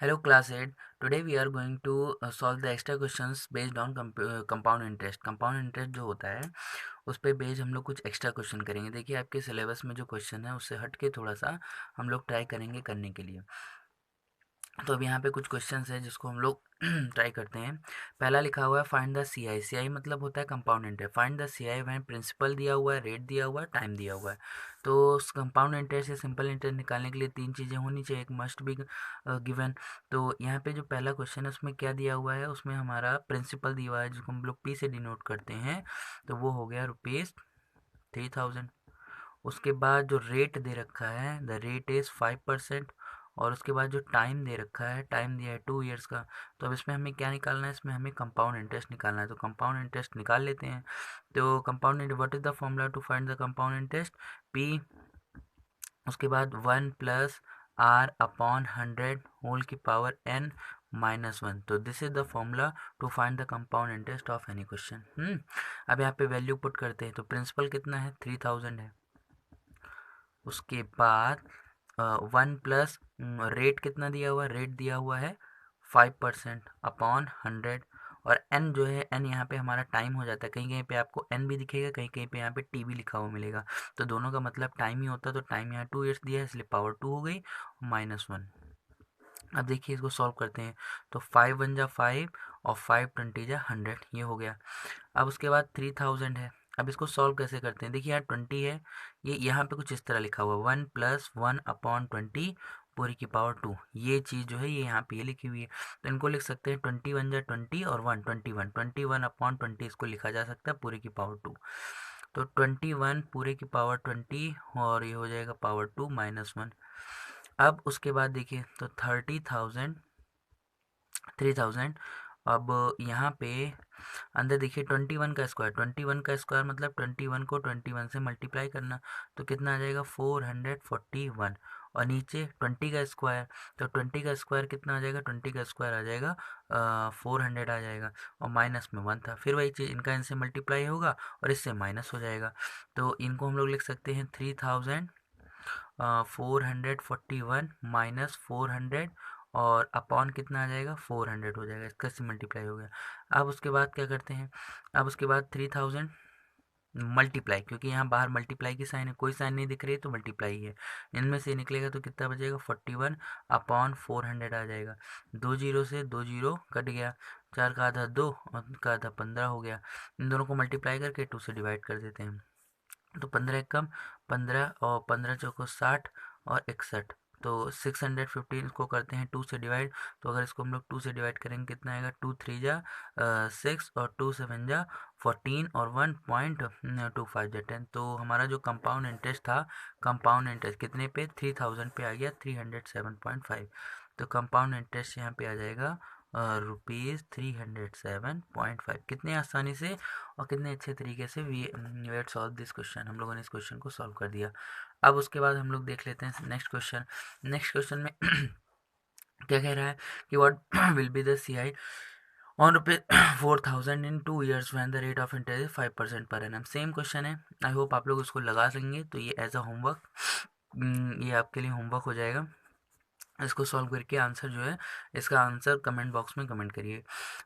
Hello class 8. Today we are going to solve the extra questions based on compound interest. Compound interest जो होता है उस पे based हम लोग कुछ एक्स्ट्रा क्वेश्चन करेंगे। देखिए आपके सिलेबस में जो क्वेश्चन है उससे हट के थोड़ा सा हम लोग ट्राई करेंगे करने के लिए। तो अब यहाँ पे कुछ क्वेश्चंस है जिसको हम लोग ट्राई करते हैं। पहला लिखा हुआ है फाइंड द सी आई। सी आई मतलब होता है compound interest. Find the C I when principal दिया हुआ है, रेट दिया हुआ है, टाइम दिया हुआ है। तो कंपाउंड इंटरेस्ट या सिंपल इंटरेस्ट निकालने के लिए तीन चीज़ें होनी चाहिए। एक मस्ट बी गिवन। तो यहाँ पे जो पहला क्वेश्चन है उसमें क्या दिया हुआ है, उसमें हमारा प्रिंसिपल दिया हुआ है जिसको हम लोग पी से डिनोट करते हैं। तो वो हो गया ₹3000। उसके बाद जो रेट दे रखा है द रेट इज़ 5%। और उसके बाद जो टाइम दे रखा है, टाइम दिया है 2 ईयर्स का। तो अब इसमें हमें क्या निकालना है, इसमें हमें कंपाउंड इंटरेस्ट निकालना है। तो कंपाउंड इंटरेस्ट निकाल लेते हैं। तो compound interest, what is the formula to find the compound interest? P, उसके बाद 1+r/100 होल की पावर n -1। तो this is the formula to find the compound interest of any question. अब यहाँ पे वैल्यू पुट करते हैं। तो प्रिंसिपल कितना है, 3000 है। उसके बाद 1+ रेट कितना दिया हुआ है, रेट दिया हुआ है 5%/100। और n जो है, n यहाँ पे हमारा टाइम हो जाता है। कहीं कहीं पे आपको n भी दिखेगा, कहीं कहीं पे यहाँ पे t भी लिखा हुआ मिलेगा। तो दोनों का मतलब टाइम ही होता है। तो टाइम यहाँ 2 ईयर्स दिया है इसलिए पावर 2 हो गई -1। अब देखिए इसको सॉल्व करते हैं। तो 5 × 5 और 5 × 20 = 100, ये हो गया। अब उसके बाद 3000 है। अब इसको सॉल्व कैसे करते हैं? देखिए यहाँ 20 है, ये यहाँ पे कुछ इस तरह लिखा हुआ है 1+1/20 पूरी की पावर 2। ये चीज़ जो है ये यहाँ पे ये लिखी हुई है। तो इनको लिख सकते हैं 21 × 20 और 21 इसको लिखा जा सकता है पूरी की पावर 2। तो 21 पूरे की पावर 20 और ये हो जाएगा पावर 2 -1। अब उसके बाद देखिए तो 3000 अब यहाँ पे अंदर देखिए 21 का स्क्वायर मतलब 21 को 21 से मल्टीप्लाई करना। तो कितना आ जाएगा 441। और नीचे 20 का स्क्वायर, तो 20 का स्क्वायर कितना आ जाएगा, 20 का स्क्वायर आ जाएगा 400 आ जाएगा। और माइनस में 1 था, फिर वही चीज़ इनका इनसे मल्टीप्लाई होगा और इससे माइनस हो जाएगा। तो इनको हम लोग लिख सकते हैं 3441 -400 और अपॉन कितना आ जाएगा 400 हो जाएगा। इसका से मल्टीप्लाई हो गया। अब उसके बाद क्या करते हैं, अब उसके बाद 3000 मल्टीप्लाई, क्योंकि यहाँ बाहर मल्टीप्लाई की साइन है, कोई साइन नहीं दिख रही है तो मल्टीप्लाई है। इनमें से निकलेगा तो कितना बचेगा 41/400 आ जाएगा। 2 जीरो से 2 जीरो कट गया, 4 का आधा 2 और का आधा 15 हो गया। इन दोनों को मल्टीप्लाई करके 2 से डिवाइड कर देते हैं। तो 15 एकम 15 और 15 चौको 60 और 61। तो 615 को करते हैं 2 से डिवाइड। तो अगर इसको हम लोग 2 से डिवाइड करेंगे कितना आएगा, 2 3 जा 6 और 2 7 जा 14 और 1.25 जा 10। तो हमारा जो कंपाउंड इंटरेस्ट था, कंपाउंड इंटरेस्ट कितने पे, 3000 पे आ गया 307.5। तो कंपाउंड इंटरेस्ट यहाँ पे आ जाएगा ₹307.5। कितने आसानी से और कितने अच्छे तरीके से we had solve this question. हम लोगों ने इस क्वेश्चन को सॉल्व कर दिया। अब उसके बाद हम लोग देख लेते हैं नेक्स्ट क्वेश्चन। नेक्स्ट क्वेश्चन में क्या कह रहा है कि what will be the C I on ₹4000 in 2 years when the rate of interest 5% per annum. Same question है, आई होप आप लोग उसको लगा सकेंगे। तो ये एज अ होमवर्क, ये आपके लिए होमवर्क हो जाएगा। इसको सॉल्व करके आंसर जो है, इसका आंसर कमेंट बॉक्स में कमेंट करिए।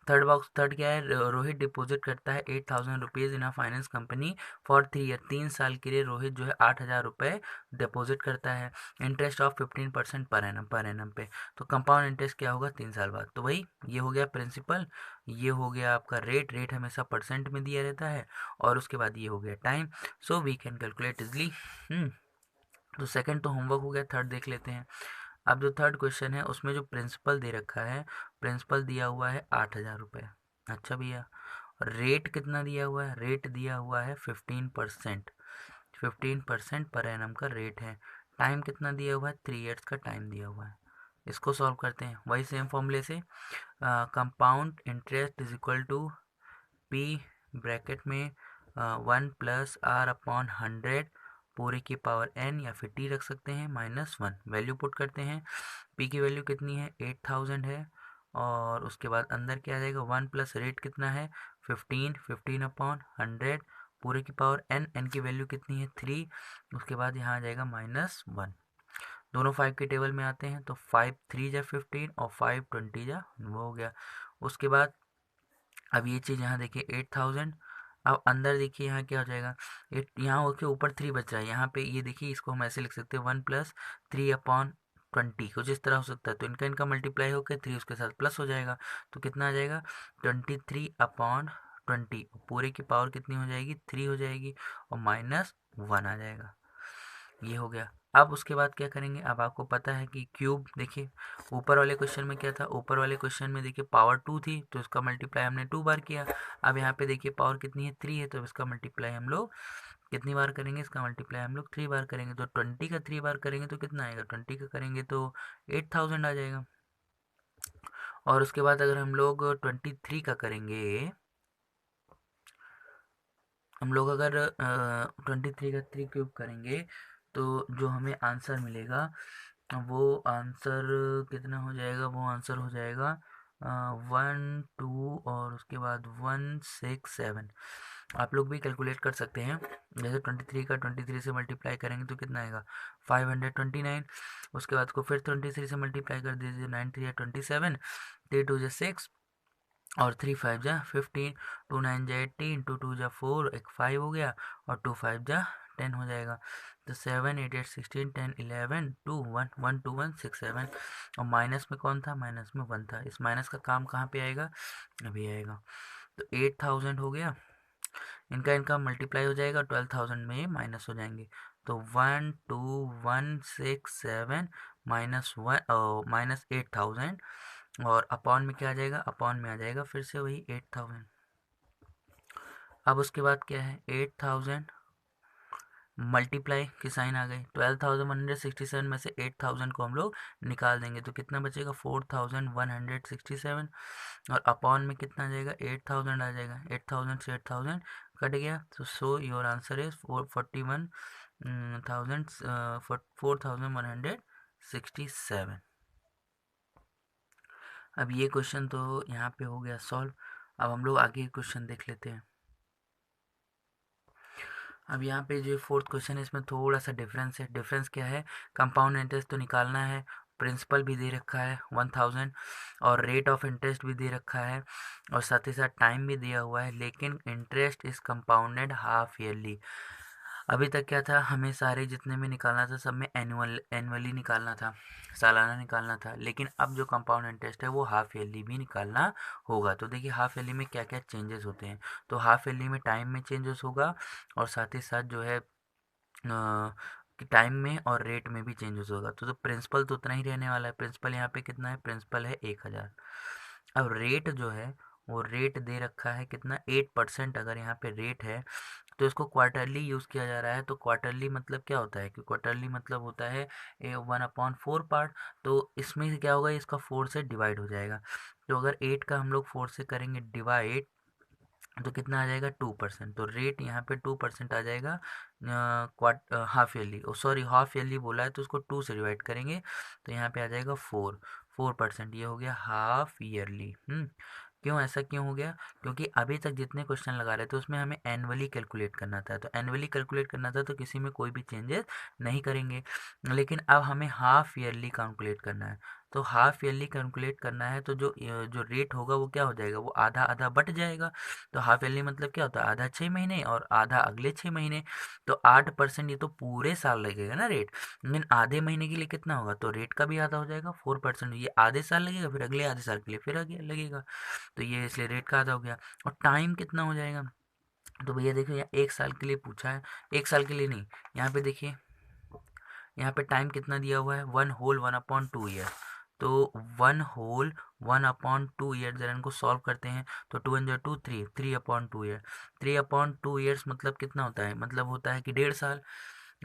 थर्ड क्या है, रोहित डिपॉजिट करता है 8000 rupees in a finance company for 3 year. 3 साल के लिए रोहित जो है 8000 रुपये डिपॉजिट करता है। इंटरेस्ट ऑफ 15% पर एनम पे। तो कंपाउंड इंटरेस्ट क्या होगा 3 साल बाद? तो वही ये हो गया प्रिंसिपल, ये हो गया आपका रेट, रेट हमेशा परसेंट में दिया रहता है। और उसके बाद ये हो गया time. So we can calculate easily. तो सेकंड तो होमवर्क हो गया, थर्ड देख लेते हैं। अब जो थर्ड क्वेश्चन है उसमें जो प्रिंसिपल दे रखा है, प्रिंसिपल दिया हुआ है 8000 रुपये। अच्छा भैया, रेट कितना दिया हुआ है, रेट दिया हुआ है 15%। 15% पर एनम का रेट है। टाइम कितना दिया हुआ है, 3 ईयर्स का टाइम दिया हुआ है। इसको सॉल्व करते हैं वही सेम फॉर्मूले से। Compound interest is equal to P bracket में 1+r/100 पूरे की पावर n या फिर t रख सकते हैं -1। वैल्यू पुट करते हैं। p की वैल्यू कितनी है, 8000 है। और उसके बाद अंदर क्या आ जाएगा, 1 प्लस रेट कितना है 15/100 पूरे की पावर n। n की वैल्यू कितनी है 3। उसके बाद यहाँ आ जाएगा -1। दोनों 5 के टेबल में आते हैं, तो 5 3 जा 15 और 5 20 जा वो हो गया। उसके बाद अब ये चीज़ यहाँ देखिए 8000, अब अंदर देखिए यहाँ क्या हो जाएगा, एट यहाँ होके ऊपर 3 बच रहा है, यहाँ पे ये देखिए इसको हम ऐसे लिख सकते हैं 1+3/20 कुछ इस तरह हो सकता है। तो इनका मल्टीप्लाई होकर 3 उसके साथ प्लस हो जाएगा, तो कितना आ जाएगा 23/20, पूरे की पावर कितनी हो जाएगी 3 हो जाएगी और -1 आ जाएगा। ये हो गया। अब उसके बाद क्या करेंगे, अब आपको पता है कि क्यूब देखिए ऊपर वाले क्वेश्चन में क्या था, ऊपर वाले क्वेश्चन में देखिए पावर 2 थी तो इसका मल्टीप्लाई हमने 2 बार किया। अब यहाँ पे देखिए पावर कितनी है 3 है, तो इसका मल्टीप्लाई हम लोग कितनी बार करेंगे, इसका मल्टीप्लाई हम लोग 3 बार करेंगे। तो 20 का 3 बार करेंगे तो कितना आएगा, 20 का करेंगे तो 8000 आ जाएगा। और उसके बाद अगर हम लोग 23 का करेंगे, हम लोग अगर 23 का 3 क्यूब करेंगे तो जो हमें आंसर मिलेगा वो आंसर कितना हो जाएगा, वो आंसर हो जाएगा 1 2 और उसके बाद 167। आप लोग भी कैलकुलेट कर सकते हैं। जैसे 23 का 23 से मल्टीप्लाई करेंगे तो कितना आएगा 529। उसके बाद को फिर 23 से मल्टीप्लाई कर दीजिए, 9 3 27, 3 2 6 और 3 5 जा 15, 2 9 जा 18, 2 2 जा 4, एक 5 हो गया और 2 5 जा 10 हो जाएगा। तो 7 8 8 16 10 11 2 1 1 2 1 6 7। और माइनस में कौन था, माइनस में 1 था। इस माइनस का काम कहाँ पे आएगा, अभी आएगा। तो 8000 हो गया, इनका मल्टीप्लाई हो जाएगा, 12000 में माइनस हो जाएंगे। तो 12167 -8000 और अपॉन में क्या आ जाएगा, अपॉन में आ जाएगा फिर से वही 8000। अब उसके बाद क्या है 8000 मल्टीप्लाई की साइन आ गई, 12167 में से 8000 को हम लोग निकाल देंगे तो कितना बचेगा 4167। और अपॉन में कितना आ जाएगा 8000 आ जाएगा, 8000 से 8000 कट गया। तो सो योर आंसर इज 4167। अब ये क्वेश्चन तो यहाँ पे हो गया सॉल्व। अब हम लोग आगे क्वेश्चन देख लेते हैं। अब यहाँ पे जो फोर्थ क्वेश्चन है इसमें थोड़ा सा डिफरेंस है। डिफरेंस क्या है, कंपाउंड इंटरेस्ट तो निकालना है, प्रिंसिपल भी दे रखा है 1000 और रेट ऑफ इंटरेस्ट भी दे रखा है और साथ ही साथ टाइम भी दिया हुआ है, लेकिन interest is compounded half yearly. अभी तक क्या था, हमें सारे जितने में निकालना था सब में एनुअली निकालना था, सालाना निकालना था, लेकिन अब जो कंपाउंड इंटरेस्ट है वो हाफ ईयरली भी निकालना होगा। तो देखिए हाफ ईयरली में क्या क्या चेंजेस होते हैं, तो हाफ ईयरली में टाइम में चेंजेस होगा और साथ ही साथ जो है कि टाइम में और रेट में भी चेंजेस होगा। तो प्रिंसिपल तो उतना ही रहने वाला है, प्रिंसिपल यहाँ पे कितना है, प्रिंसिपल है 1000। अब रेट जो है वो रेट दे रखा है कितना 8%, अगर यहाँ पे रेट है तो इसको क्वार्टरली यूज़ किया जा रहा है। तो क्वार्टरली मतलब क्या होता है कि क्वार्टरली मतलब होता है 1/4 पार्ट। तो इसमें से क्या होगा, इसका 4 से डिवाइड हो जाएगा। तो अगर 8 का हम लोग 4 से करेंगे डिवाइड तो कितना आ जाएगा 2%। तो रेट यहाँ पे 2% आ जाएगा half yearly, sorry half yearly बोला है तो उसको 2 से डिवाइड करेंगे तो यहाँ पे आ जाएगा 4%। ये हो गया हाफ ईयरली। क्यों ऐसा क्यों हो गया, क्योंकि अभी तक जितने क्वेश्चन लगा रहे थे उसमें हमें एनुअली कैलकुलेट करना था, तो एनुअली कैलकुलेट करना था तो किसी में कोई भी चेंजेस नहीं करेंगे। लेकिन अब हमें हाफ ईयरली कैलकुलेट करना है, तो हाफ ईयरली कैलकुलेट करना है तो जो रेट होगा वो क्या हो जाएगा, वो आधा आधा बट जाएगा। तो हाफ ईयरली मतलब क्या होता है, आधा 6 महीने और आधा अगले 6 महीने। तो 8%, ये तो पूरे साल लगेगा ना रेट, लेकिन आधे महीने के लिए कितना होगा, तो रेट का भी आधा हो जाएगा 4%। ये आधे साल लगेगा, फिर अगले आधे साल के लिए फिर आगे लगेगा, तो ये इसलिए रेट का आधा हो गया। और टाइम कितना हो जाएगा, तो भैया देखो यहाँ 1 साल के लिए पूछा है, 1 साल के लिए नहीं, यहाँ पे देखिए यहाँ पे टाइम कितना दिया हुआ है 1/2 ईयर। तो 1/2 जरा इनको सॉल्व करते हैं तो 2 × 2 3, 3/2 ईयर, 3/2 ईयर्स मतलब कितना होता है, मतलब होता है कि 1.5 साल।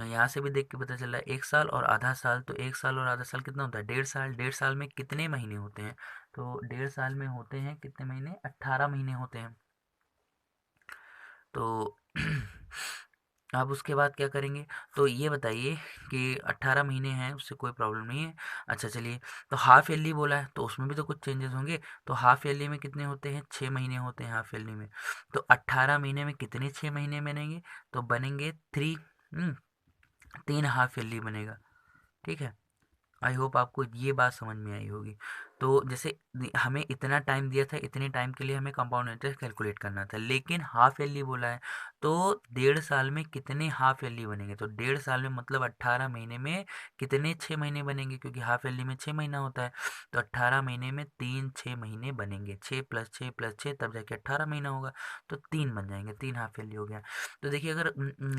यहाँ से भी देख के पता चल रहा है 1 साल और आधा साल, तो 1 साल और आधा साल कितना होता है 1.5 साल। 1.5 साल में कितने महीने होते हैं, तो 1.5 साल में होते हैं कितने महीने, 18 महीने होते हैं। तो अब उसके बाद क्या करेंगे, तो ये बताइए कि 18 महीने हैं उससे कोई प्रॉब्लम नहीं है। अच्छा चलिए, तो हाफ ईयरली बोला है तो उसमें भी तो कुछ चेंजेस होंगे। तो हाफ ईयरली में कितने होते हैं, 6 महीने होते हैं हाफ ईयरली में। तो 18 महीने में कितने 6 महीने बनेंगे, तो बनेंगे 3, 3 हाफ ईयरली बनेगा। ठीक है, आई होप आपको ये बात समझ में आई होगी। तो जैसे हमें इतना टाइम दिया था, इतने टाइम के लिए हमें कंपाउंड इंटरेस्ट कैलकुलेट करना था, लेकिन हाफ ईयरली बोला है, तो 1.5 साल में कितने हाफ ईयरली बनेंगे? तो 1.5 साल में मतलब 18 महीने में कितने 6 महीने बनेंगे, क्योंकि हाफ ईयरली में 6 महीना होता है। तो 18 महीने में 6 महीने बनेंगे, 6 + 6 + 6 तब जाके 18 महीना होगा। तो 3 बन जाएंगे, 3 हाफ ईयरली हो गया। तो देखिए अगर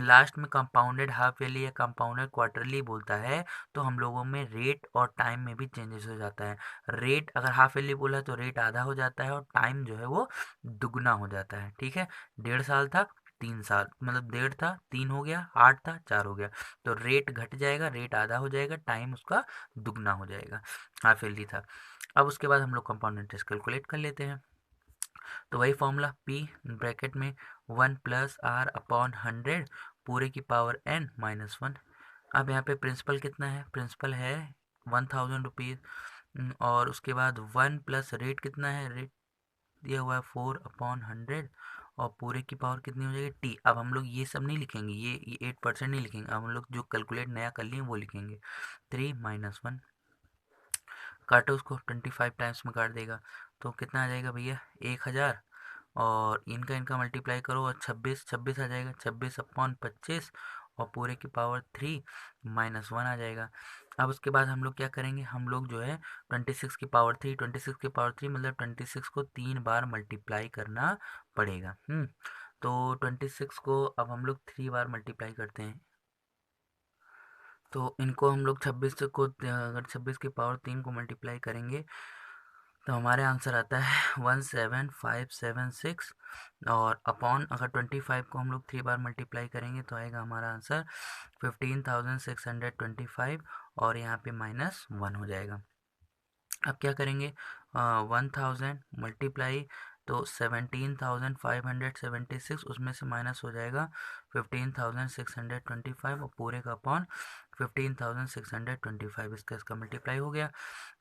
लास्ट में कंपाउंडेड हाफ ईयरली या कंपाउंडेड क्वार्टरली बोलता है, तो हम लोगों में रेट और टाइम में भी चेंजेस हो जाता है। रेट अगर हाफ ईयरली बोला है तो रेट आधा हो जाता है, और टाइम जो है वो दुगना हो जाता है। ठीक है, 1.5 साल था 3 साल, मतलब 1.5 था 3 हो गया, 8 था 4 हो गया। तो रेट घट जाएगा, रेट आधा हो जाएगा, टाइम उसका दुगना हो जाएगा। हाफ ईयरली था। अब उसके बाद हम लोग कंपाउंड इंटरेस्ट कैलकुलेट कर लेते हैं। तो वही फॉर्मूला P ब्रैकेट में 1+R/100 पूरे की पावर n -1। अब यहाँ पे प्रिंसिपल कितना है? प्रिंसिपल है 1000 रुपीज़। और उसके बाद 1 प्लस रेट कितना है? रेट दिया हुआ है 4/100, और पूरे की पावर कितनी हो जाएगी? टी। अब हम लोग ये सब नहीं लिखेंगे, ये 8% नहीं लिखेंगे, अब हम लोग जो कैलकुलेट नया कर लिए वो लिखेंगे। 3 - 1 काटो उसको, 25 टाइम्स में काट देगा, तो कितना आ जाएगा भैया? 1000। और इनका इनका मल्टीप्लाई करो और 26 26 आ जाएगा, 26/25, और पूरे की पावर 3 -1 आ जाएगा। अब उसके बाद हम लोग क्या करेंगे? हम लोग जो है 26 की पावर 3, 26 की पावर 3 मतलब 26 को 3 बार मल्टीप्लाई करना पड़ेगा। तो 26 को अब हम लोग 3 बार मल्टीप्लाई करते हैं, तो इनको हम लोग 26 को अगर 26 की पावर 3 को मल्टीप्लाई करेंगे तो हमारे आंसर आता है 17576। और अपॉन अगर 25 को हम लोग 3 बार मल्टीप्लाई करेंगे तो आएगा हमारा आंसर 15,625, और यहाँ पे -1 हो जाएगा। अब क्या करेंगे? 1000 मल्टीप्लाई, तो 17,576, उसमें से माइनस हो जाएगा 15,625, और पूरे का अपॉन 15,625, इसका मल्टीप्लाई हो गया।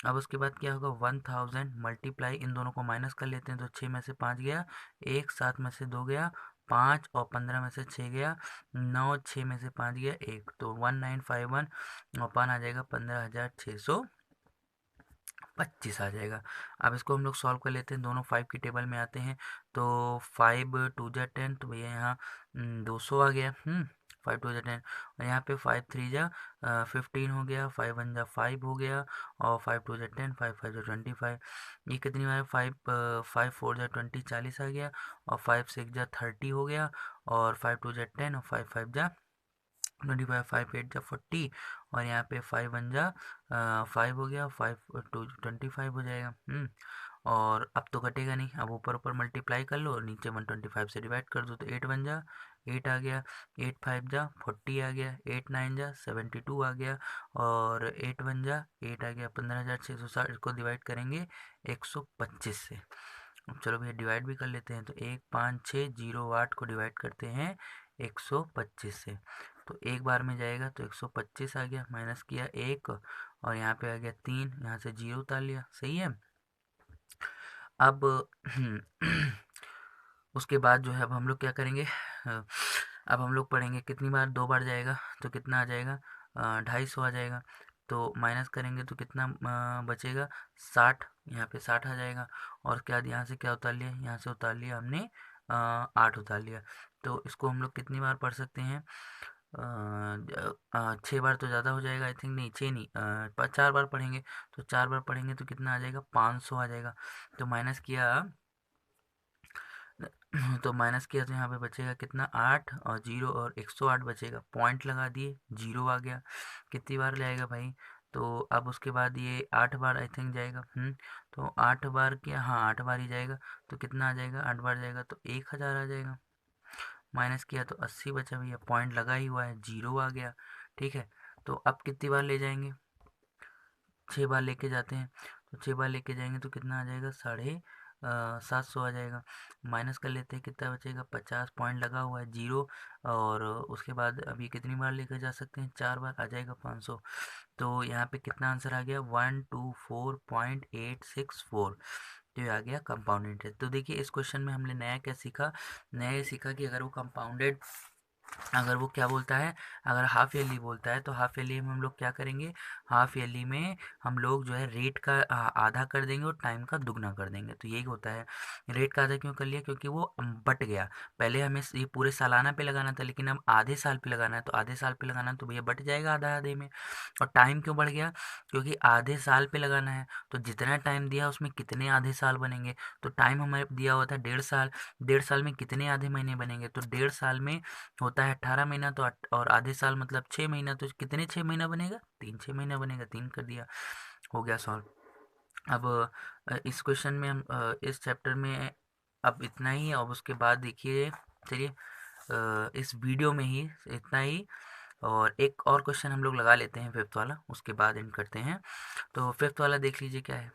अब उसके बाद क्या होगा? 1000 मल्टीप्लाई, इन दोनों को माइनस कर लेते हैं, तो 6 में से 5 गया, 1 7 में से 2 गया, 5 और 15 में से 6 गया, 9 6 में से 5 गया 1, तो 1951, और पान आ जाएगा 15,625 आ जाएगा। अब इसको हम लोग सॉल्व कर लेते हैं, दोनों 5 की टेबल में आते हैं, तो 5 2 जा 10, तो भैया यहाँ 200 आ गया। 5 2 जा 10, और यहाँ पे 5 3 जा 15 हो गया, 5 1 जा 5 हो गया, और 5 2 जा 10, 5 5 जा 25। ये कितनी बार? 5 4 जा 20, 40 आ गया, और 5 6 जा 30 हो गया, और 5 2 जा 10, और 5 5 जा 25, 5 8 जा 40, और यहाँ पे 5 1 जा 5 हो गया, 5 2 25 हो जाएगा। और अब तो कटेगा नहीं, अब ऊपर ऊपर मल्टीप्लाई कर लो और नीचे 125 से डिवाइड कर दो, तो 8 1 जा 8 आ गया, 8 5 जा 40 आ गया, 8 9 जा 72 आ गया, और 8 1 जा 8 आ गया 15,660। इसको डिवाइड करेंगे 125 से। अब चलो भैया डिवाइड भी कर लेते हैं, तो 1 5 6 0 8 को डिवाइड करते हैं 125 से, तो एक बार में जाएगा, तो 125 आ गया, माइनस किया 1, और यहाँ पे आ गया 3, यहाँ से 0 उतार लिया। सही है। अब उसके बाद जो है अब हम लोग क्या करेंगे? अब हम लोग पढ़ेंगे कितनी बार, 2 बार जाएगा तो कितना आ जाएगा? 250 आ जाएगा। तो माइनस करेंगे तो कितना बचेगा? 60, यहाँ पे 60 आ जाएगा। और उसके बाद यहाँ से क्या उतार लिया? यहाँ से उतार लिया हमने 8 उतार लिया। तो इसको हम लोग कितनी बार पढ़ सकते हैं? 6 बार तो ज़्यादा हो जाएगा, आई थिंक। नहीं, 6 नहीं, 4 बार पढ़ेंगे। तो 4 बार पढ़ेंगे तो कितना आ जाएगा? 500 आ जाएगा। तो माइनस किया तो माइनस किया तो यहाँ पे बचेगा कितना? 8 और 0, और 108 बचेगा। पॉइंट लगा दिए, 0 आ गया। कितनी बार ले आएगा भाई? तो अब उसके बाद ये 8 बार आई थिंक जाएगा। तो 8 बार क्या? हाँ, 8 बार ही जाएगा। तो कितना आ जाएगा? 8 बार जाएगा तो 1000 आ जाएगा। माइनस किया तो 80 बचा भैया, पॉइंट लगा ही हुआ है, 0 आ गया। ठीक है। तो अब कितनी बार ले जाएंगे? 6 बार लेके जाते हैं, तो 6 बार लेके जाएंगे तो कितना आ जाएगा? 750 आ जाएगा। माइनस कर लेते हैं, कितना बचेगा? 50, पॉइंट लगा हुआ है, 0। और उसके बाद अभी कितनी बार लेकर जा सकते हैं? 4 बार, आ जाएगा 500। तो यहाँ पे कितना आंसर आ गया? 124.864। तो ये आ गया कंपाउंड इंटरेस्ट। तो देखिए इस क्वेश्चन में हमने नया क्या सीखा? नया ये सीखा कि अगर वो कंपाउंडेड अगर वो क्या बोलता है, अगर हाफ ईयरली बोलता है तो हाफ ईयरली में हम लोग क्या करेंगे, हाफ ईयरली में हम लोग जो है रेट का आधा कर देंगे और टाइम का दुगना कर देंगे। तो यही होता है। रेट का आधा क्यों कर लिया, क्योंकि वो बट गया। पहले हमें ये पूरे सालाना पे लगाना था, लेकिन अब आधे साल पे लगाना है, तो आधे साल पे लगाना है तो भैया बट जाएगा आधा आधे में। और टाइम क्यों बढ़ गया, क्योंकि आधे साल पे लगाना है, तो जितना टाइम दिया उसमें कितने आधे साल बनेंगे। तो टाइम हमें दिया हुआ था 1.5 साल, 1.5 साल में कितने आधे महीने बनेंगे, तो 1.5 साल में होता है 18 महीना, तो और आधे साल मतलब 6 महीना, तो कितने 6 महीना बनेगा, 3 6 महीना बनेगा, 3 कर दिया, हो गया सॉल्व। अब इस क्वेश्चन में हम इस चैप्टर में अब इतना ही। अब उसके बाद देखिए, चलिए इस वीडियो में ही इतना ही। और एक और क्वेश्चन हम लोग लगा लेते हैं, फिफ्थ वाला, उसके बाद एंड करते हैं। तो फिफ्थ वाला देख लीजिए क्या है।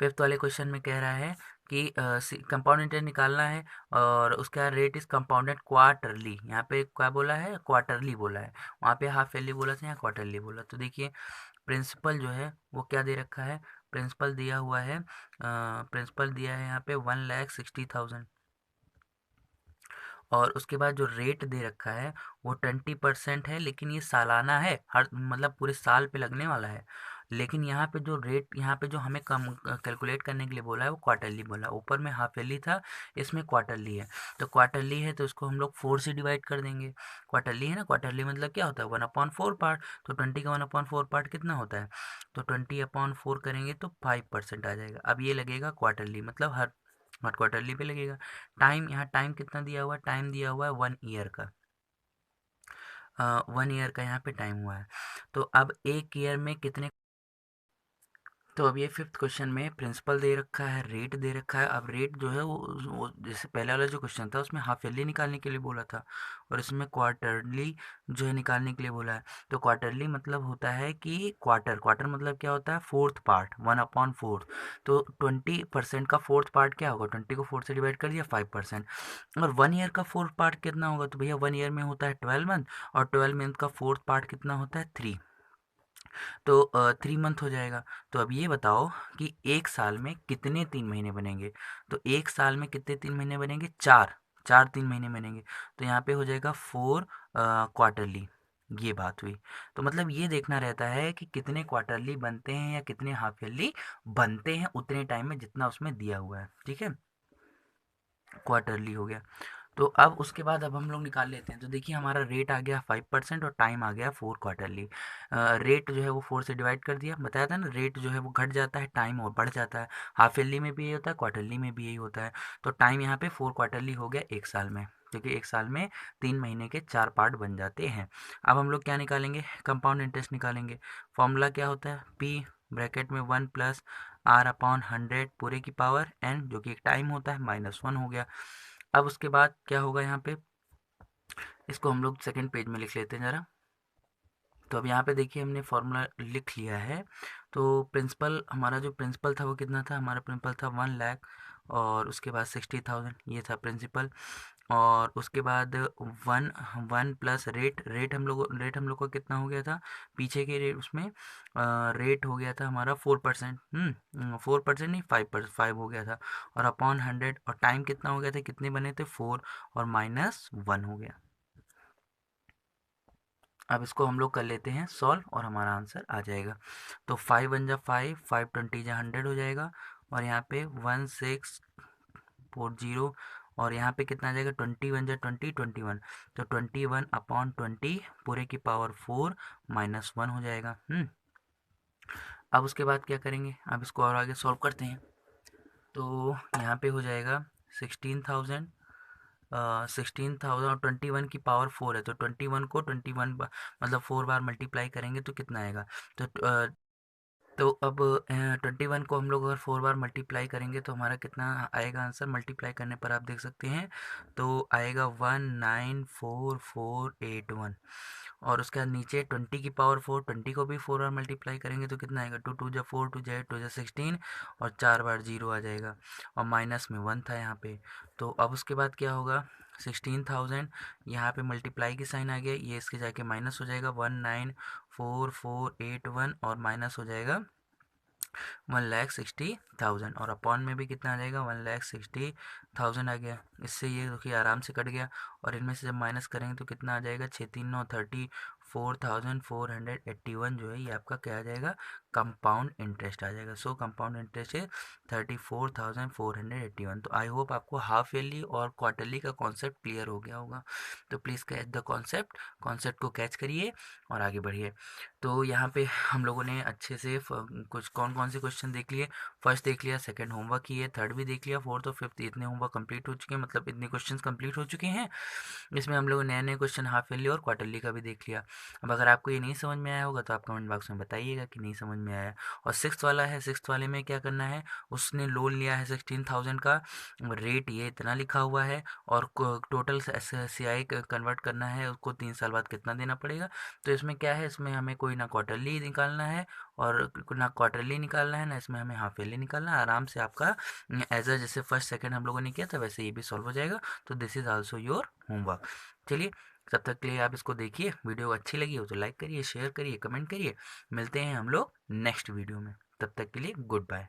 फिफ्थ वाले क्वेश्चन में कह रहा है कि कंपाउंड इंटरेस्ट निकालना है और उसका रेट इज कंपाउंडेड क्वार्टरली। यहाँ पे क्या बोला है, क्वार्टरली बोला है, वहाँ पे हाफ ईयरली बोला था, यहाँ क्वार्टरली बोला। तो देखिए प्रिंसिपल जो है वो क्या दे रखा है, प्रिंसिपल दिया हुआ है, प्रिंसिपल दिया है यहाँ पे 1,60,000। और उसके बाद जो रेट दे रखा है वो 20% है, लेकिन ये सालाना है, हर मतलब पूरे साल पे लगने वाला है। लेकिन यहाँ पे जो रेट, यहाँ पे जो हमें कम कैलकुलेट करने के लिए बोला है वो क्वार्टरली बोला है। ऊपर में हाफ ईयरली था, इसमें क्वार्टरली है। तो क्वार्टरली है तो इसको हम लोग 4 से डिवाइड कर देंगे। क्वार्टरली है ना, क्वार्टरली मतलब क्या होता है, 1/4 पार्ट। तो 20 का 1/4 पार्ट कितना होता है, तो 20/4 करेंगे तो 5% आ जाएगा। अब ये लगेगा क्वार्टरली, मतलब हर क्वार्टरली पे लगेगा। टाइम, यहाँ टाइम कितना दिया हुआ है, टाइम दिया हुआ है 1 ईयर का। 1 ईयर का यहाँ पे टाइम हुआ है। तो अब 1 ईयर में कितने, तो अब ये फिफ्थ क्वेश्चन में प्रिंसिपल दे रखा है, रेट दे रखा है। अब रेट जो है वो जैसे पहले वाला जो क्वेश्चन था उसमें हाफ ईयरली निकालने के लिए बोला था, और इसमें क्वार्टरली जो है निकालने के लिए बोला है। तो क्वार्टरली मतलब होता है कि क्वार्टर, क्वार्टर मतलब क्या होता है, फोर्थ पार्ट, 1/4। तो 20% का फोर्थ पार्ट क्या होगा, 20 को 4 से डिवाइड कर दिया, 5%। और 1 ईयर का फोर्थ पार्ट कितना होगा, तो भैया 1 ईयर में होता है 12 मंथ, और 12 मंथ का फोर्थ पार्ट कितना होता है, 3। तो 3 मंथ हो जाएगा। तो अब ये बताओ कि एक साल में कितने 3 महीने बनेंगे। तो एक साल में कितने 3 महीने बनेंगे, चार, चार 3 महीने बनेंगे। तो यहाँ पे हो जाएगा 4 क्वार्टरली। ये बात हुई। तो मतलब ये देखना रहता है कि कितने क्वार्टरली बनते हैं या कितने हाफ ईयरली बनते हैं उतने टाइम में जितना उसमें दिया हुआ है, ठीक है। क्वार्टरली हो गया। तो अब उसके बाद अब हम लोग निकाल लेते हैं। तो देखिए हमारा रेट आ गया 5% और टाइम आ गया 4 क्वार्टरली। रेट जो है वो 4 से डिवाइड कर दिया, बताया था ना, रेट जो है वो घट जाता है, टाइम और बढ़ जाता है। हाफ ईयरली में भी यही होता है, क्वार्टरली में भी यही होता है। तो टाइम यहाँ पे 4 क्वार्टरली हो गया एक साल में, क्योंकि एक साल में 3 महीने के 4 पार्ट बन जाते हैं। अब हम लोग क्या निकालेंगे, कंपाउंड इंटरेस्ट निकालेंगे। फॉर्मूला क्या होता है, पी ब्रैकेट में 1+R/100 पूरे की पावर n, जो कि एक टाइम होता है, -1 हो गया। अब उसके बाद क्या होगा यहाँ पे, इसको हम लोग सेकंड पेज में लिख लेते हैं ज़रा। तो अब यहाँ पे देखिए हमने फॉर्मूला लिख लिया है। तो प्रिंसिपल, हमारा जो प्रिंसिपल था वो कितना था, हमारा प्रिंसिपल था 1 लाख, और उसके बाद 60,000 ये था प्रिंसिपल। और उसके बाद one one plus rate, rate हम लोग का कितना हो गया था, पीछे के रेट उसमें रेट हो गया था हमारा 4%, 4% नहीं, 5 हो गया था। और अपॉन 100, और टाइम कितना हो गया था, कितने बने थे, 4, और -1 हो गया। अब इसको हम लोग कर लेते हैं सॉल्व, और हमारा आंसर आ जाएगा। तो 5 × 5, 5 20 100 हो जाएगा। और यहाँ पे 1640, और यहाँ पे कितना आ जाएगा, 20 × 1 = 20, 21। तो 21/20 पूरे की पावर 4 -1 हो जाएगा। अब उसके बाद क्या करेंगे, अब इसको और आगे सॉल्व करते हैं। तो यहाँ पे हो जाएगा 16,000, 16,000 और 21 की पावर 4 है, तो 21 को 21 मतलब 4 बार मल्टीप्लाई करेंगे तो कितना आएगा। तो अब 21 को हम लोग अगर 4 बार मल्टीप्लाई करेंगे तो हमारा कितना आएगा आंसर, मल्टीप्लाई करने पर आप देख सकते हैं। तो आएगा 194481। और उसके बाद नीचे 20 की पावर 4, 20 को भी 4 बार मल्टीप्लाई करेंगे तो कितना आएगा, 2 2 4, 2 2 16, और 4 बार 0 आ जाएगा, और माइनस में 1 था यहाँ पे। तो अब उसके बाद क्या होगा, 16,000 यहाँ पे मल्टीप्लाई की साइन आ गया, ये इसके जाके माइनस हो जाएगा, 194481, और माइनस हो जाएगा 1,60,000 और अपॉन में भी कितना आ जाएगा 1,60,000 आ गया। इससे ये देखिए आराम से कट गया और इनमें से जब माइनस करेंगे तो कितना आ जाएगा 6 3 9 34,481 जो है ये आपका क्या आ जाएगा कंपाउंड इंटरेस्ट आ जाएगा। सो कंपाउंड इंटरेस्ट है 34,481। तो आई होप आपको हाफ ईयरली और क्वार्टरली का कॉन्सेप्ट क्लियर हो गया होगा। तो प्लीज़ कैच द कॉन्सेप्ट को कैच करिए और आगे बढ़िए। तो यहाँ पे हम लोगों ने अच्छे से कुछ कौन कौन से क्वेश्चन देख लिए। फर्स्ट देख लिया, सेकंड होमवर्क किए, थर्ड भी देख लिया, फोर्थ और फिफ्थ इतने होमवर्क कंप्लीट हो चुके हैं, मतलब इतने क्वेश्चन कंप्लीट हो चुके हैं। इसमें हम लोग नए नए क्वेश्चन हाफ ईयरली और क्वार्टरली का भी देख लिया। अब अगर आपको ये नहीं समझ में आया होगा तो आप कमेंट बॉक्स में बताइएगा कि नहीं समझ में आया। और सिक्स वाला है, सिक्स वाले में क्या करना है, उसने लोन लिया है 16,000 का, रेट ये इतना लिखा हुआ है और टोटल CI कन्वर्ट करना है उसको 3 साल बाद कितना देना पड़ेगा। तो इसमें क्या है, इसमें हमें कोई ना क्वार्टरली निकालना है और ना क्वार्टरली निकालना है ना इसमें हमें हाफ ईयरली निकालना है। आराम से आपका एज अ जैसे फर्स्ट सेकंड हम लोगों ने किया था वैसे ये भी सॉल्व हो जाएगा। तो this is also your homework. चलिए, तब तक के लिए आप इसको देखिए। वीडियो अच्छी लगी हो तो लाइक करिए, शेयर करिए, कमेंट करिए। मिलते हैं हम लोग नेक्स्ट वीडियो में। तब तक के लिए गुड बाय।